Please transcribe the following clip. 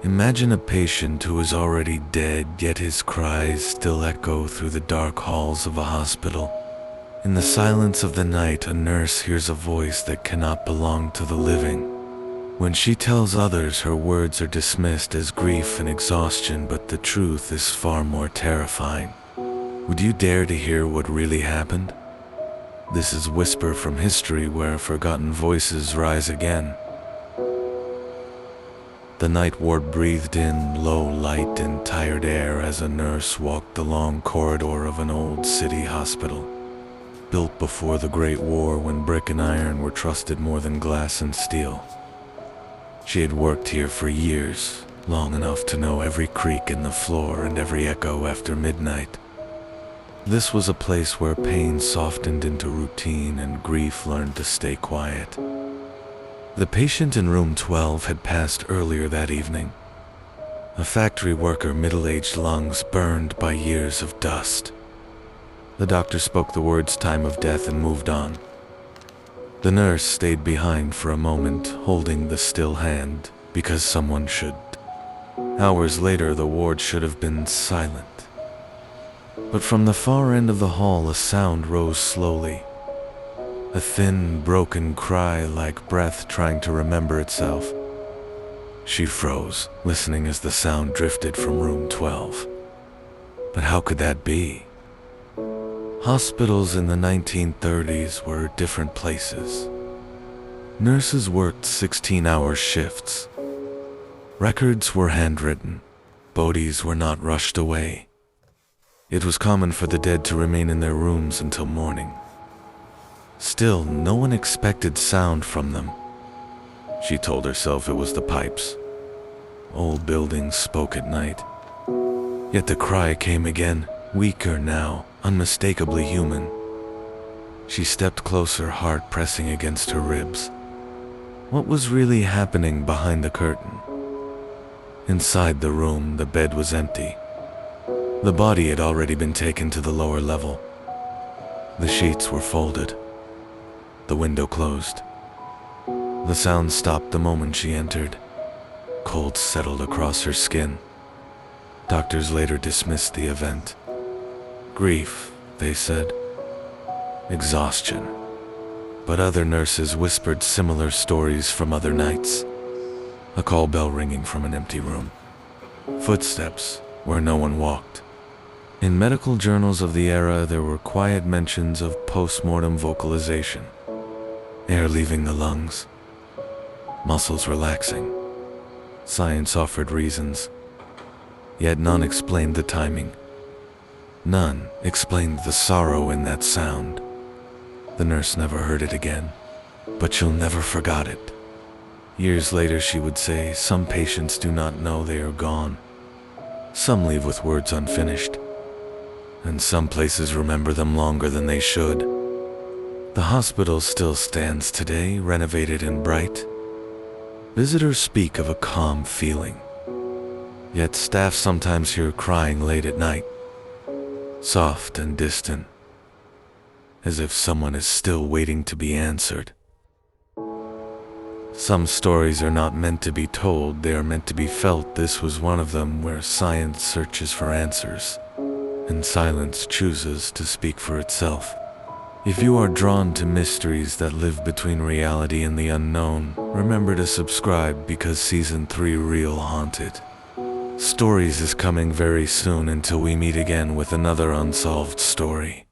Imagine a patient who is already dead, yet his cries still echo through the dark halls of a hospital. In the silence of the night, a nurse hears a voice that cannot belong to the living. When she tells others, her words are dismissed as grief and exhaustion, but the truth is far more terrifying. Would you dare to hear what really happened? This is Whisper from History, where forgotten voices rise again. The night ward breathed in low light and tired air as a nurse walked the long corridor of an old city hospital, built before the Great War when brick and iron were trusted more than glass and steel. She had worked here for years, long enough to know every creak in the floor and every echo after midnight. This was a place where pain softened into routine and grief learned to stay quiet. The patient in room 12 had passed earlier that evening. A factory worker, middle-aged, lungs burned by years of dust. The doctor spoke the words "time of death" and moved on. The nurse stayed behind for a moment, holding the still hand, because someone should. Hours later, the ward should have been silent. But from the far end of the hall, a sound rose slowly. A thin, broken cry, like breath trying to remember itself. She froze, listening as the sound drifted from room 12. But how could that be? Hospitals in the 1930s were different places. Nurses worked 16-hour shifts. Records were handwritten. Bodies were not rushed away. It was common for the dead to remain in their rooms until morning. Still, no one expected sound from them. She told herself it was the pipes. Old buildings spoke at night. Yet the cry came again, weaker now, unmistakably human. She stepped closer, heart pressing against her ribs. What was really happening behind the curtain? Inside the room, the bed was empty. The body had already been taken to the lower level. The sheets were folded. The window closed. The sound stopped the moment she entered. Cold settled across her skin. Doctors later dismissed the event. Grief, they said. Exhaustion. But other nurses whispered similar stories from other nights. A call bell ringing from an empty room. Footsteps where no one walked. In medical journals of the era, there were quiet mentions of post-mortem vocalization. Air leaving the lungs. Muscles relaxing. Science offered reasons. Yet none explained the timing. None explained the sorrow in that sound. The nurse never heard it again, but she'll never forgot it. Years later she would say, some patients do not know they are gone. Some leave with words unfinished. And some places remember them longer than they should. The hospital still stands today, renovated and bright. Visitors speak of a calm feeling. Yet staff sometimes hear crying late at night. Soft and distant. As if someone is still waiting to be answered. Some stories are not meant to be told, they are meant to be felt. This was one of them, where science searches for answers, and silence chooses to speak for itself. If you are drawn to mysteries that live between reality and the unknown, remember to subscribe, because Season 3 Real Haunted Stories is coming very soon. Until we meet again with another unsolved story.